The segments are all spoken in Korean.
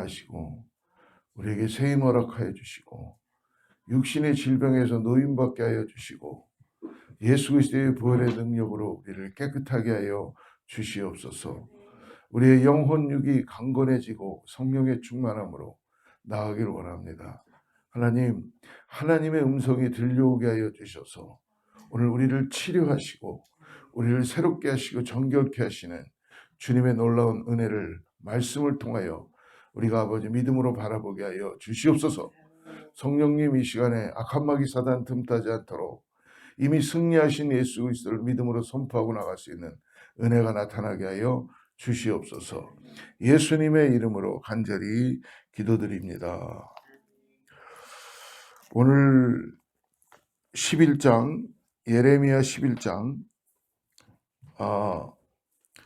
하시고 우리에게 새 힘 허락하여 주시고 육신의 질병에서 노임받게 하여 주시고 예수 그리스도의 부활의 능력으로 우리를 깨끗하게 하여 주시옵소서. 우리의 영혼 육이 강건해지고 성령의 충만함으로 나아가기를 원합니다. 하나님, 하나님의 음성이 들려오게 하여 주셔서 오늘 우리를 치료하시고 우리를 새롭게 하시고 정결케 하시는 주님의 놀라운 은혜를 말씀을 통하여 우리가 아버지 믿음으로 바라보게 하여 주시옵소서. 성령님, 이 시간에 악한 마귀 사단 틈타지 않도록 이미 승리하신 예수 그리스도를 믿음으로 선포하고 나갈 수 있는 은혜가 나타나게 하여 주시옵소서. 예수님의 이름으로 간절히 기도드립니다. 오늘 11장, 예레미야 11장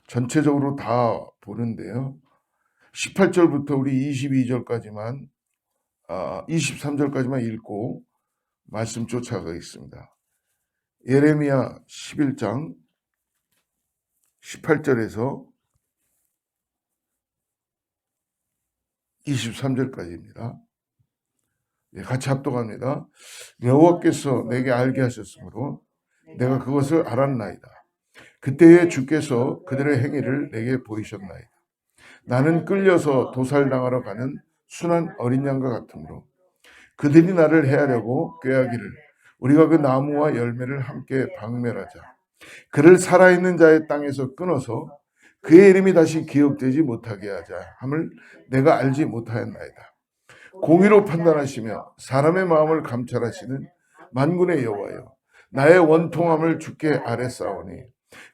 전체적으로 다 보는데요. 18절부터 우리 22절까지만 23절까지만 읽고 말씀 쫓아가겠습니다. 예레미야 11장 18절에서 23절까지입니다. 같이 합독합니다. 여호와께서 내게 알게 하셨으므로 내가 그것을 알았나이다. 그때에 주께서 그들의 행위를 내게 보이셨나이다. 나는 끌려서 도살당하러 가는 순한 어린 양과 같으므로 그들이 나를 해하려고 꾀하기를 우리가 그 나무와 열매를 함께 박멸하자. 그를 살아있는 자의 땅에서 끊어서 그의 이름이 다시 기억되지 못하게 하자 함을 내가 알지 못하였나이다. 공의로 판단하시며 사람의 마음을 감찰하시는 만군의 여호와여, 나의 원통함을 주께 아뢰사오니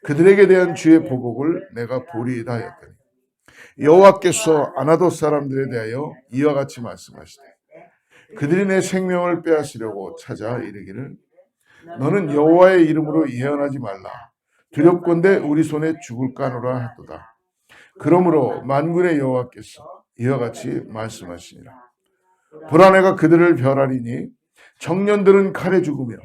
그들에게 대한 주의 보복을 내가 보리이다 하였더니 여호와께서 아나돗 사람들에 대하여 이와 같이 말씀하시되 그들이 내 생명을 빼앗으려고 찾아 이르기를 너는 여호와의 이름으로 예언하지 말라. 두렵건대 우리 손에 죽을까 하노라 하도다. 그러므로 만군의 여호와께서 이와 같이 말씀하시니라. 보라, 내가 그들을 멸하리니 청년들은 칼에 죽으며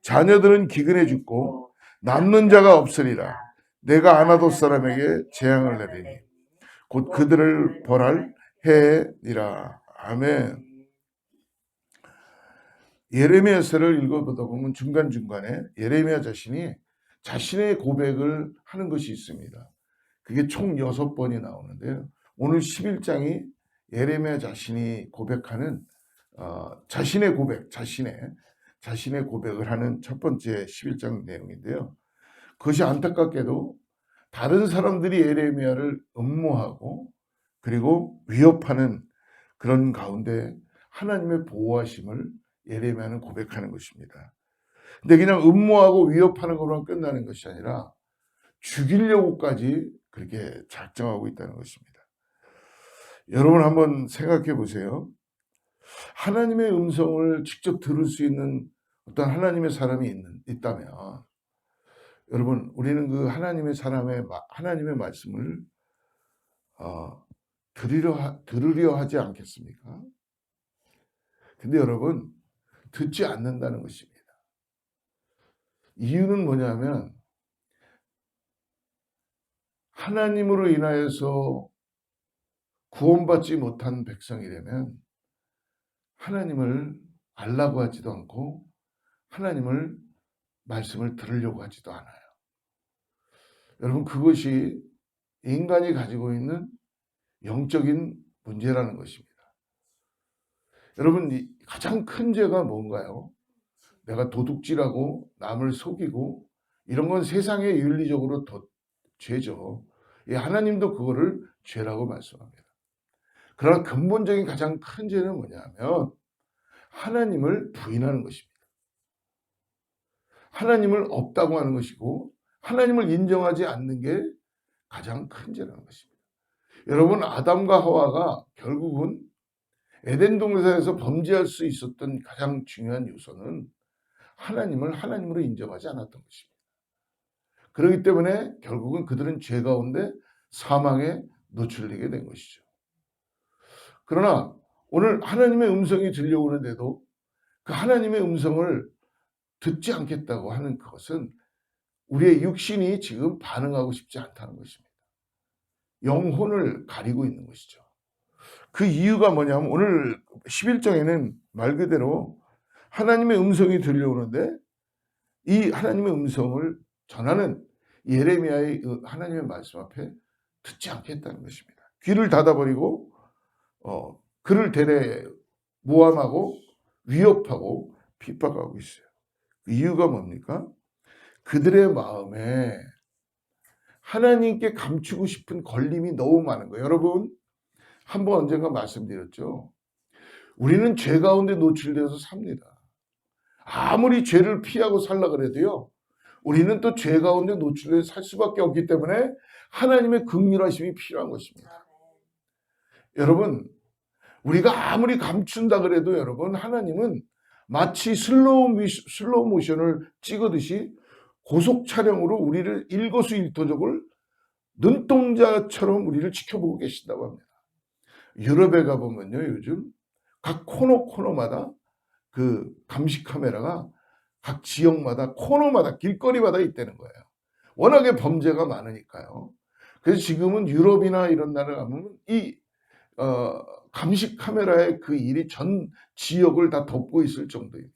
자녀들은 기근에 죽고 남는 자가 없으리라. 내가 아나돗 사람에게 재앙을 내리니 곧 그들을 벌할 해니라. 아멘. 예레미야서를 읽어보다 보면 중간중간에 예레미야 자신이 자신의 고백을 하는 것이 있습니다. 그게 총 6번이 나오는데요. 오늘 11장이 예레미야 자신이 고백하는 자신의 고백, 자신의 고백을 하는 첫 번째 11장 내용인데요. 그것이 안타깝게도 다른 사람들이 예레미야를 음모하고 그리고 위협하는 그런 가운데 하나님의 보호하심을 예레미야는 고백하는 것입니다. 근데 그냥 음모하고 위협하는 것만 끝나는 것이 아니라 죽이려고까지 그렇게 작정하고 있다는 것입니다. 여러분 한번 생각해 보세요. 하나님의 음성을 직접 들을 수 있는 어떤 하나님의 사람이 있다면 여러분, 우리는 그 하나님의 말씀을 들으려 하지 않겠습니까? 근데 여러분, 듣지 않는다는 것입니다. 이유는 뭐냐면 하나님으로 인하여서 구원받지 못한 백성이라면 하나님을 알라고 하지도 않고 하나님을 말씀을 들으려고 하지도 않아요. 여러분, 그것이 인간이 가지고 있는 영적인 문제라는 것입니다. 여러분, 가장 큰 죄가 뭔가요? 내가 도둑질하고 남을 속이고 이런 건 세상에 윤리적으로 더 죄죠. 하나님도 그거를 죄라고 말씀합니다. 그러나 근본적인 가장 큰 죄는 뭐냐면 하나님을 부인하는 것입니다. 하나님을 없다고 하는 것이고 하나님을 인정하지 않는 게 가장 큰 죄라는 것입니다. 여러분, 아담과 하와가 결국은 에덴 동산에서 범죄할 수 있었던 가장 중요한 요소는 하나님을 하나님으로 인정하지 않았던 것입니다. 그렇기 때문에 결국은 그들은 죄 가운데 사망에 노출되게 된 것이죠. 그러나 오늘 하나님의 음성이 들려오는데도 그 하나님의 음성을 듣지 않겠다고 하는 그것은 우리의 육신이 지금 반응하고 싶지 않다는 것입니다. 영혼을 가리고 있는 것이죠. 그 이유가 뭐냐면 오늘 11장에는 말 그대로 하나님의 음성이 들려오는데 이 하나님의 음성을 전하는 예레미야의 하나님의 말씀 앞에 듣지 않겠다는 것입니다. 귀를 닫아버리고 그를 대래 모함하고 위협하고 핍박하고 있어요. 그 이유가 뭡니까? 그들의 마음에 하나님께 감추고 싶은 걸림이 너무 많은 거예요. 여러분, 한번 언젠가 말씀드렸죠. 우리는 죄 가운데 노출되어서 삽니다. 아무리 죄를 피하고 살라 그래도요, 우리는 또 죄 가운데 노출돼서 살 수밖에 없기 때문에 하나님의 긍휼하심이 필요한 것입니다. 여러분, 우리가 아무리 감춘다 그래도 여러분, 하나님은 마치 슬로우 모션을 찍으듯이 고속 촬영으로 우리를 일거수일투족을 눈동자처럼 우리를 지켜보고 계신다고 합니다. 유럽에 가보면요, 요즘 각 코너마다 그 감시 카메라가 각 지역마다 코너마다 길거리마다 있다는 거예요. 워낙에 범죄가 많으니까요. 그래서 지금은 유럽이나 이런 나라 가면 이 감시 카메라의 그 일이 전 지역을 다 덮고 있을 정도입니다.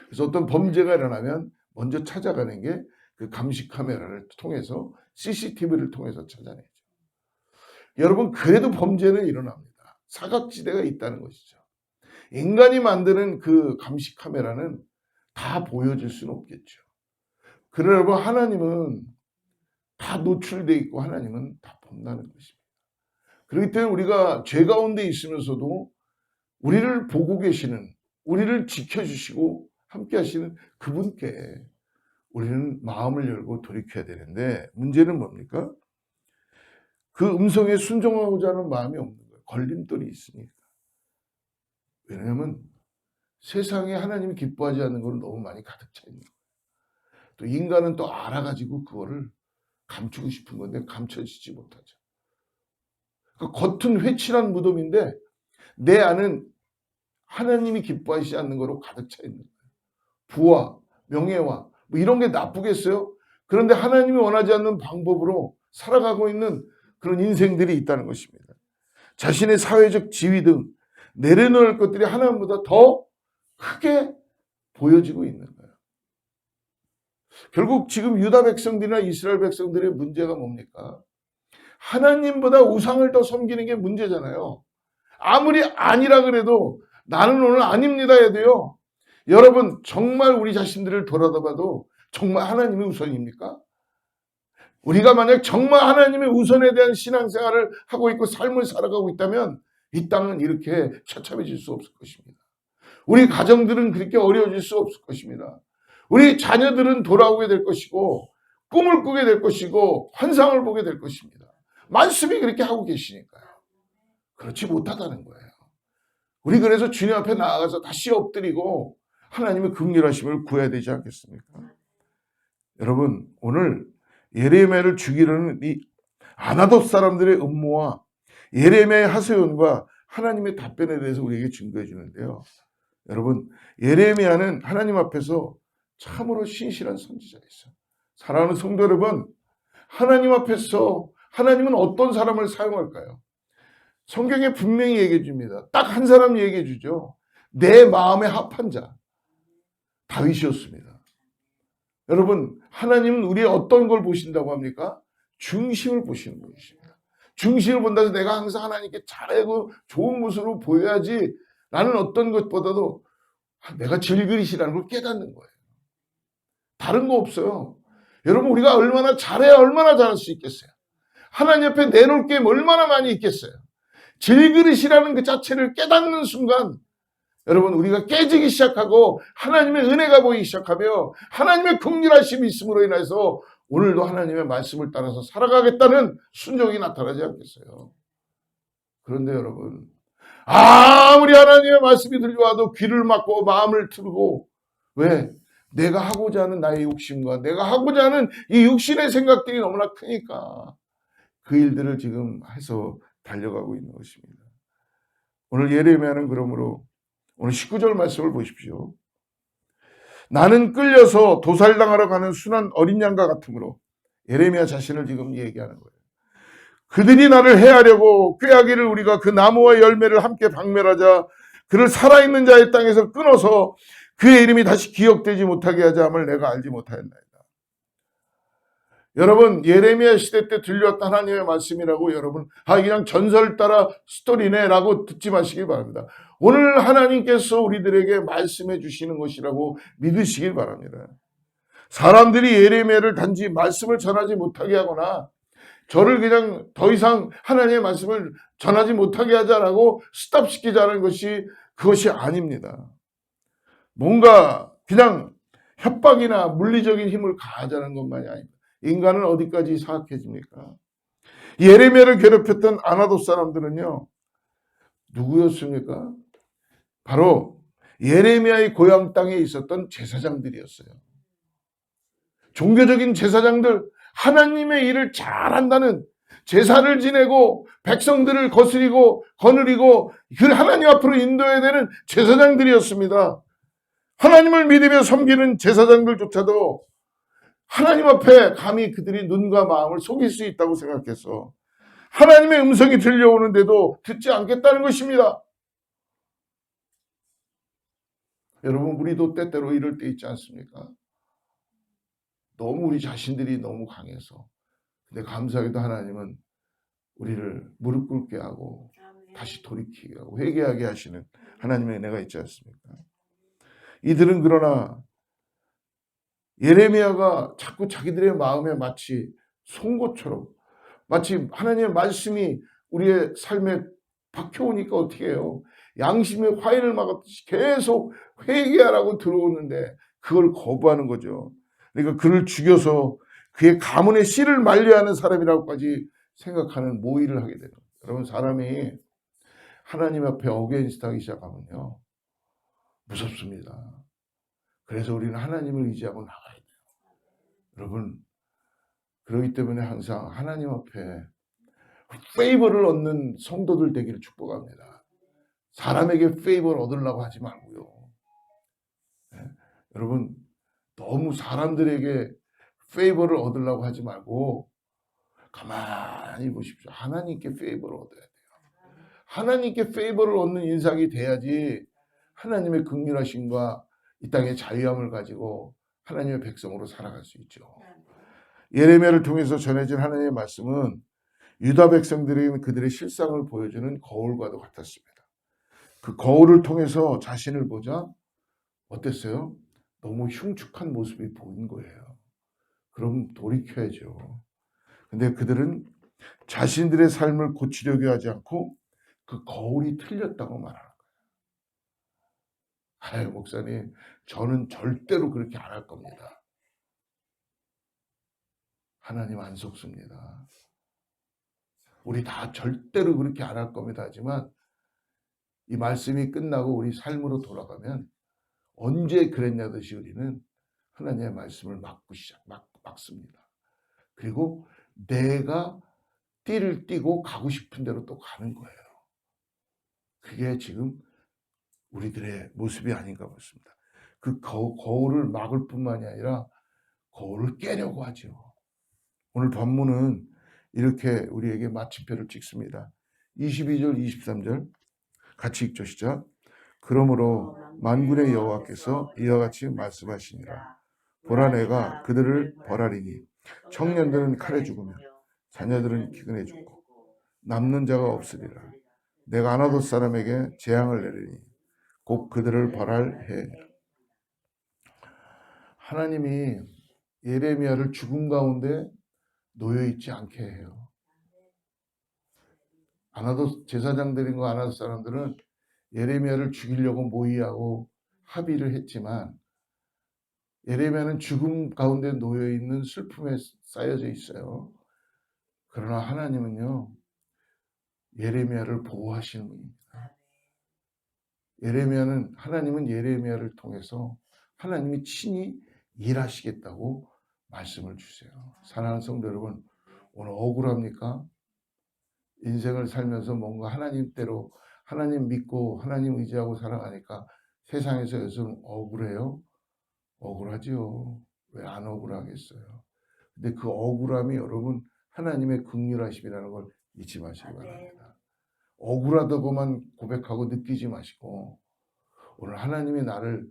그래서 어떤 범죄가 일어나면 먼저 찾아가는 게 그 감시 카메라를 통해서 CCTV를 통해서 찾아내죠. 여러분, 그래도 범죄는 일어납니다. 사각지대가 있다는 것이죠. 인간이 만드는 그 감시 카메라는 다 보여줄 수는 없겠죠. 그러나 여러분, 하나님은 다 노출되어 있고 하나님은 다 본다는 것입니다. 그렇기 때문에 우리가 죄 가운데 있으면서도 우리를 보고 계시는, 우리를 지켜주시고 함께 하시는 그분께 우리는 마음을 열고 돌이켜야 되는데, 문제는 뭡니까? 그 음성에 순종하고자 하는 마음이 없는 거예요. 걸림돌이 있으니까. 왜냐하면 세상에 하나님이 기뻐하지 않는 것은 너무 많이 가득 차 있는 거예요. 또 인간은 또 알아가지고 그거를 감추고 싶은 건데 감춰지지 못하죠. 그러니까 겉은 회칠한 무덤인데 내 안은 하나님이 기뻐하시지 않는 거로 가득 차 있는 거예요. 부와 명예와 뭐 이런 게 나쁘겠어요? 그런데 하나님이 원하지 않는 방법으로 살아가고 있는 그런 인생들이 있다는 것입니다. 자신의 사회적 지위 등 내려놓을 것들이 하나님보다 더 크게 보여지고 있는 거예요. 결국 지금 유다 백성들이나 이스라엘 백성들의 문제가 뭡니까? 하나님보다 우상을 더 섬기는 게 문제잖아요. 아무리 아니라 그래도 나는 오늘 아닙니다 해야 돼요. 여러분, 정말 우리 자신들을 돌아다봐도 정말 하나님이 우선입니까? 우리가 만약 정말 하나님의 우선에 대한 신앙생활을 하고 있고 삶을 살아가고 있다면 이 땅은 이렇게 처참해질 수 없을 것입니다. 우리 가정들은 그렇게 어려워질 수 없을 것입니다. 우리 자녀들은 돌아오게 될 것이고 꿈을 꾸게 될 것이고 환상을 보게 될 것입니다. 말씀이 그렇게 하고 계시니까요. 그렇지 못하다는 거예요. 우리 그래서 주님 앞에 나아가서 다시 엎드리고 하나님의 긍휼하심을 구해야 되지 않겠습니까? 여러분, 오늘 예레미야를 죽이려는 이 아나돗 사람들의 음모와 예레미야의 하소연과 하나님의 답변에 대해서 우리에게 증거해 주는데요. 여러분, 예레미야는 하나님 앞에서 참으로 신실한 선지자였어요. 사랑하는 성도 여러분, 하나님 앞에서 하나님은 어떤 사람을 사용할까요? 성경에 분명히 얘기해 줍니다. 딱 한 사람 얘기해 주죠. 내 마음에 합한 자, 다윗이었습니다. 여러분, 하나님은 우리의 어떤 걸 보신다고 합니까? 중심을 보시는 분이십니다. 중심을 본다고 해서 내가 항상 하나님께 잘하고 좋은 모습으로 보여야지 라는 어떤 것보다도 내가 질그릇이라는 걸 깨닫는 거예요. 다른 거 없어요. 여러분, 우리가 얼마나 잘해야 얼마나 잘할 수 있겠어요? 하나님 앞에 내놓을 게 얼마나 많이 있겠어요? 질그릇이라는 그 자체를 깨닫는 순간 여러분, 우리가 깨지기 시작하고 하나님의 은혜가 보이기 시작하며 하나님의 긍휼하심이 있음으로 인해서 오늘도 하나님의 말씀을 따라서 살아가겠다는 순종이 나타나지 않겠어요? 그런데 여러분, 아무리 하나님의 말씀이 들려와도 귀를 막고 마음을 틀고, 왜? 내가 하고자 하는 나의 욕심과 내가 하고자 하는 이 육신의 생각들이 너무나 크니까 그 일들을 지금 해서 달려가고 있는 것입니다. 오늘 예레미야는 그러므로 오늘 19절 말씀을 보십시오. 나는 끌려서 도살당하러 가는 순한 어린 양과 같으므로 예레미야 자신을 지금 얘기하는 거예요. 그들이 나를 해하려고 꾀하기를 우리가 그 나무와 열매를 함께 박멸하자. 그를 살아있는 자의 땅에서 끊어서 그의 이름이 다시 기억되지 못하게 하자 함을 내가 알지 못하였나이다. 여러분, 예레미야 시대 때 들렸던 하나님의 말씀이라고 여러분, 그냥 전설 따라 스토리네 라고 듣지 마시길 바랍니다. 오늘 하나님께서 우리들에게 말씀해 주시는 것이라고 믿으시길 바랍니다. 사람들이 예레미야를 단지 말씀을 전하지 못하게 하거나 저를 그냥 더 이상 하나님의 말씀을 전하지 못하게 하자라고 스탑시키자는 것이 그것이 아닙니다. 뭔가 그냥 협박이나 물리적인 힘을 가하자는 것만이 아닙니다. 인간은 어디까지 사악해집니까? 예레미야를 괴롭혔던 아나돗 사람들은요, 누구였습니까? 바로 예레미야의 고향 땅에 있었던 제사장들이었어요. 종교적인 제사장들, 하나님의 일을 잘한다는, 제사를 지내고 백성들을 거느리고 그 하나님 앞으로 인도해야 되는 제사장들이었습니다. 하나님을 믿으며 섬기는 제사장들조차도 하나님 앞에 감히 그들이 눈과 마음을 속일 수 있다고 생각해서 하나님의 음성이 들려오는데도 듣지 않겠다는 것입니다. 여러분, 우리도 때때로 이럴 때 있지 않습니까? 너무 우리 자신들이 너무 강해서. 근데 감사하게도 하나님은 우리를 무릎 꿇게 하고 다시 돌이키게 하고 회개하게 하시는 하나님의 은혜가 있지 않습니까? 이들은 그러나 예레미야가 자꾸 자기들의 마음에 마치 송곳처럼, 마치 하나님의 말씀이 우리의 삶에 박혀오니까 어떻게 해요? 양심의 화인을 막았듯이 계속 회개하라고 들어오는데 그걸 거부하는 거죠. 그러니까 그를 죽여서 그의 가문의 씨를 말려야 하는 사람이라고까지 생각하는 모의를 하게 돼요. 여러분, 사람이 하나님 앞에 어게인스트 하기 시작하면요, 무섭습니다. 그래서 우리는 하나님을 의지하고 나가야 돼요. 여러분, 그렇기 때문에 항상 하나님 앞에 페이버를 얻는 성도들 되기를 축복합니다. 사람에게 페이버를 얻으려고 하지 말고요. 네? 여러분, 너무 사람들에게 페이버를 얻으려고 하지 말고 가만히 보십시오. 하나님께 페이버를 얻어야 돼요. 하나님께 페이버를 얻는 인상이 돼야지 하나님의 긍휼하심과 이 땅의 자유함을 가지고 하나님의 백성으로 살아갈 수 있죠. 예레미야를 통해서 전해진 하나님의 말씀은 유다 백성들에게는 그들의 실상을 보여주는 거울과도 같았습니다. 그 거울을 통해서 자신을 보자 어땠어요? 너무 흉측한 모습이 보인 거예요. 그럼 돌이켜야죠. 근데 그들은 자신들의 삶을 고치려고 하지 않고 그 거울이 틀렸다고 말하는 거예요. 아유, 목사님, 저는 절대로 그렇게 안 할 겁니다. 하나님 안 속습니다. 우리 다 절대로 그렇게 안 할 겁니다. 하지만 이 말씀이 끝나고 우리 삶으로 돌아가면 언제 그랬냐듯이 우리는 하나님의 말씀을 막습니다. 그리고 내가 띠를 띠고 가고 싶은 대로 또 가는 거예요. 그게 지금 우리들의 모습이 아닌가 싶습니다. 그 거울을 막을 뿐만이 아니라 거울을 깨려고 하죠. 오늘 본문은 이렇게 우리에게 마침표를 찍습니다. 22절, 23절 같이 읽죠. 시작. 그러므로 만군의 여호와께서 이와 같이 말씀하시니라. 보라, 내가 그들을 벌하리니 청년들은 칼에 죽으며 자녀들은 기근에 죽고 남는 자가 없으리라. 내가 아나돗 사람에게 재앙을 내리니 곧 그들을 벌할 해니라. 하나님이 예레미야를 죽음 가운데 놓여 있지 않게 해요. 아나돗 제사장들인과 아나돗 사람들은 예레미야를 죽이려고 모의하고 합의를 했지만 예레미야는 죽음 가운데 놓여 있는 슬픔에 쌓여져 있어요. 그러나 하나님은요, 예레미야를 보호하시는 분입니다. 하나님은 예레미야를 통해서 하나님이 친히 일하시겠다고 말씀을 주세요. 사랑하는 성도 여러분, 오늘 억울합니까? 인생을 살면서 뭔가 하나님대로 하나님 믿고 하나님 의지하고 살아가니까 세상에서 요즘 억울해요? 억울하지요. 왜 안 억울하겠어요? 근데 그 억울함이 여러분 하나님의 긍휼하심이라는 걸 잊지 마시기 바랍니다. 억울하다고만 고백하고 느끼지 마시고 오늘 하나님이 나를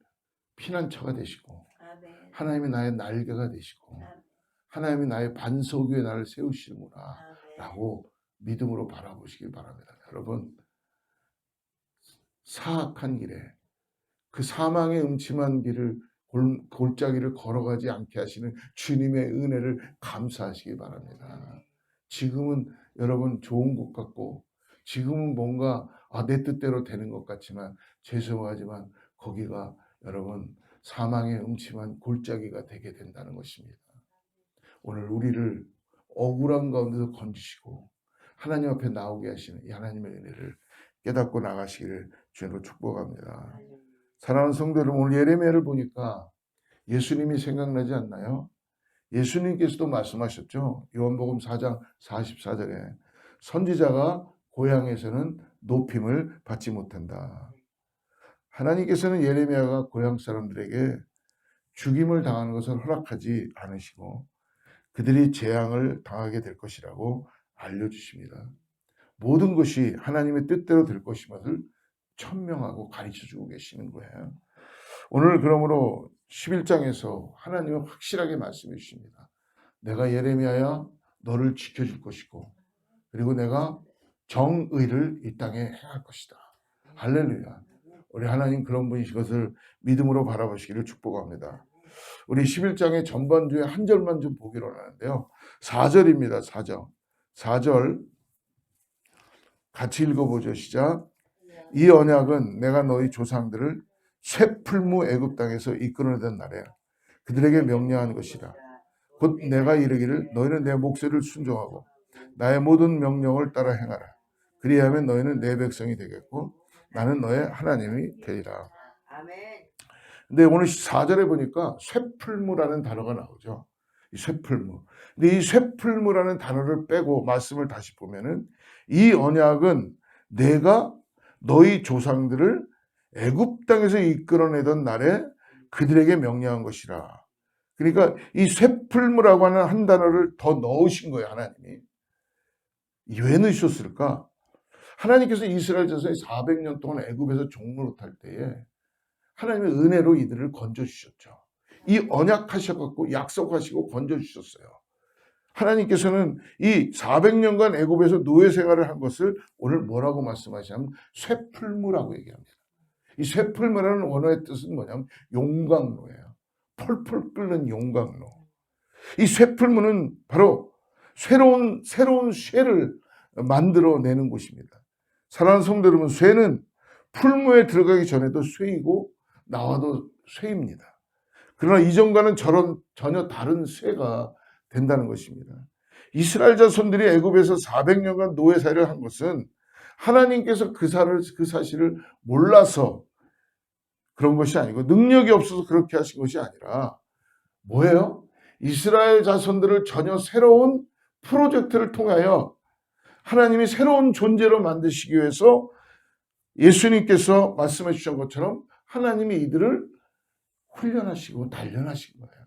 피난처가 되시고 하나님이 나의 날개가 되시고 하나님이 나의 반석 위에 나를 세우시는구나 라고 믿음으로 바라보시기 바랍니다. 여러분, 사악한 길에 그 사망의 음침한 길을 골짜기를 걸어가지 않게 하시는 주님의 은혜를 감사하시기 바랍니다. 지금은 여러분 좋은 것 같고 지금은 뭔가 내 뜻대로 되는 것 같지만 죄송하지만 거기가 여러분 사망의 음침한 골짜기가 되게 된다는 것입니다. 오늘 우리를 억울한 가운데서 건지시고 하나님 앞에 나오게 하시는 이 하나님의 은혜를 깨닫고 나가시기를 주님으로 축복합니다. 사랑하는 성도 여러분, 오늘 예레미야를 보니까 예수님이 생각나지 않나요? 예수님께서도 말씀하셨죠. 요한복음 4장 44절에 선지자가 고향에서는 높임을 받지 못한다. 하나님께서는 예레미야가 고향 사람들에게 죽임을 당하는 것을 허락하지 않으시고 그들이 재앙을 당하게 될 것이라고 알려주십니다. 모든 것이 하나님의 뜻대로 될 것임을 천명하고 가르쳐주고 계시는 거예요. 오늘 그러므로 11장에서 하나님은 확실하게 말씀해 주십니다. 내가 예레미야야 너를 지켜줄 것이고 그리고 내가 정의를 이 땅에 행할 것이다. 할렐루야. 우리 하나님 그런 분이신 것을 믿음으로 바라보시기를 축복합니다. 우리 11장의 전반주에 한 절만 좀 보기로 하는데요. 4절입니다. 4절 같이 읽어보죠. 시작. 이 언약은 내가 너희 조상들을 쇠풀무 애굽 땅에서 이끌어내던 날에 그들에게 명령한 것이라. 곧 내가 이르기를 너희는 내 목소리를 순종하고 나의 모든 명령을 따라 행하라. 그리하면 너희는 내 백성이 되겠고 나는 너의 하나님이 되리라. 근데 오늘 4절에 보니까 쇠풀무라는 단어가 나오죠. 이 쇠풀무. 근데 이 쇠풀무라는 단어를 빼고 말씀을 다시 보면은 이 언약은 내가 너희 조상들을 애굽 땅에서 이끌어내던 날에 그들에게 명령한 것이라. 그러니까 이 쇠풀무라고 하는 한 단어를 더 넣으신 거예요, 하나님이. 왜 넣으셨을까? 하나님께서 이스라엘 자손이 400년 동안 애굽에서 종노릇할 때에 하나님의 은혜로 이들을 건져주셨죠. 이 언약하셔갖고 약속하시고 건져주셨어요. 하나님께서는 이 400년간 애굽에서 노예 생활을 한 것을 오늘 뭐라고 말씀하시냐면 쇠풀무라고 얘기합니다. 이 쇠풀무라는 원어의 뜻은 뭐냐면 용광로예요. 펄펄 끓는 용광로. 이 쇠풀무는 바로 새로운 쇠를 만들어내는 곳입니다. 사랑하는 성도 여러분, 쇠는 풀무에 들어가기 전에도 쇠이고 나와도 쇠입니다. 그러나 이전과는 전혀 다른 쇠가 된다는 것입니다. 이스라엘 자손들이 애굽에서 400년간 노예 생활을 한 것은 하나님께서 그 사실을 몰라서 그런 것이 아니고 능력이 없어서 그렇게 하신 것이 아니라 뭐예요? 이스라엘 자손들을 전혀 새로운 프로젝트를 통하여 하나님이 새로운 존재로 만드시기 위해서 예수님께서 말씀해 주신 것처럼 하나님이 이들을 훈련하시고 단련하신 거예요.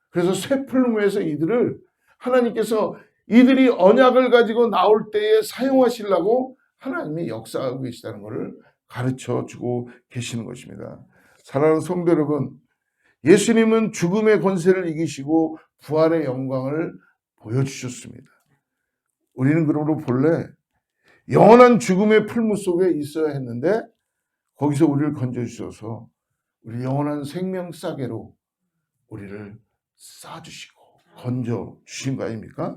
그래서 쇠풀무에서 이들을 하나님께서 이들이 언약을 가지고 나올 때에 사용하시려고 하나님이 역사하고 계시다는 것을 가르쳐 주고 계시는 것입니다. 사랑하는 성도 여러분, 예수님은 죽음의 권세를 이기시고 부활의 영광을 보여주셨습니다. 우리는 그러므로 본래 영원한 죽음의 풀무 속에 있어야 했는데 거기서 우리를 건져주셔서 우리 영원한 생명 싸개로 우리를 싸주시고 건져주신 거 아닙니까?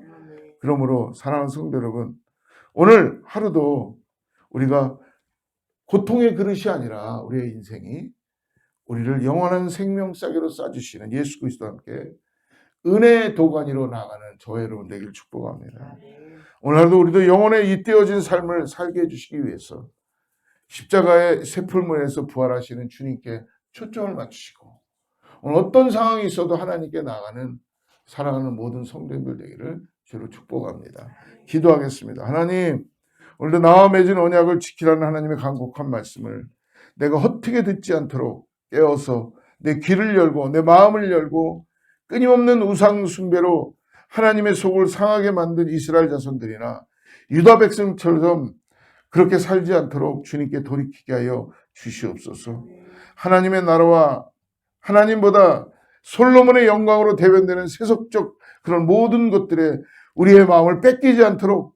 그러므로 사랑하는 성도 여러분, 오늘 하루도 우리가 고통의 그릇이 아니라 우리의 인생이 우리를 영원한 생명 싸개로 싸주시는 예수 그리스도와 함께 은혜의 도가니로 나가는 저와 여러분 되길 축복합니다. 오늘 하루도 우리도 영원에 잇대어진 삶을 살게 해주시기 위해서 십자가의 쇠풀무에서 부활하시는 주님께 초점을 맞추시고 오늘 어떤 상황이 있어도 하나님께 나가는 사랑하는 모든 성도님들 되기를 주로 축복합니다. 기도하겠습니다. 하나님, 오늘도 나와 맺은 언약을 지키라는 하나님의 간곡한 말씀을 내가 헛되게 듣지 않도록 깨어서 내 귀를 열고 내 마음을 열고 끊임없는 우상 숭배로 하나님의 속을 상하게 만든 이스라엘 자손들이나 유다 백성처럼 그렇게 살지 않도록 주님께 돌이키게 하여 주시옵소서. 하나님의 나라와 하나님보다 솔로몬의 영광으로 대변되는 세속적 그런 모든 것들에 우리의 마음을 뺏기지 않도록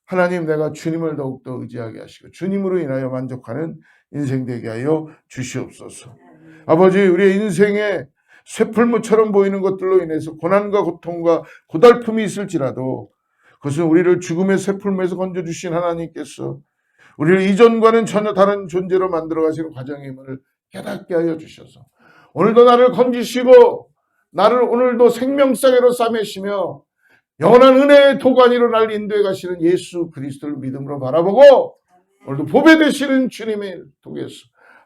하나님, 내가 주님을 더욱더 의지하게 하시고 주님으로 인하여 만족하는 인생 되게 하여 주시옵소서. 아버지, 우리의 인생에 쇠풀무처럼 보이는 것들로 인해서 고난과 고통과 고달픔이 있을지라도 그것은 우리를 죽음의 쇠풀무에서 건져주신 하나님께서 우리를 이전과는 전혀 다른 존재로 만들어 가시는 과정임을 깨닫게 하여 주셔서 오늘도 나를 건지시고 나를 오늘도 생명사계로 싸매시며 영원한 은혜의 도가니로 날 인도해 가시는 예수 그리스도를 믿음으로 바라보고 오늘도 보배 되시는 주님의 통해서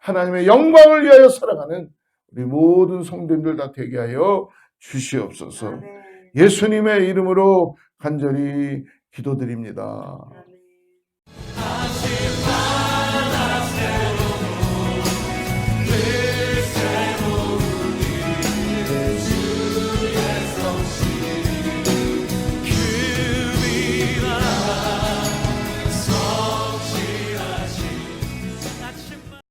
하나님의 영광을 위하여 살아가는 우리 모든 성도님들 다 되게 하여 주시옵소서. 예수님의 이름으로 간절히 기도드립니다.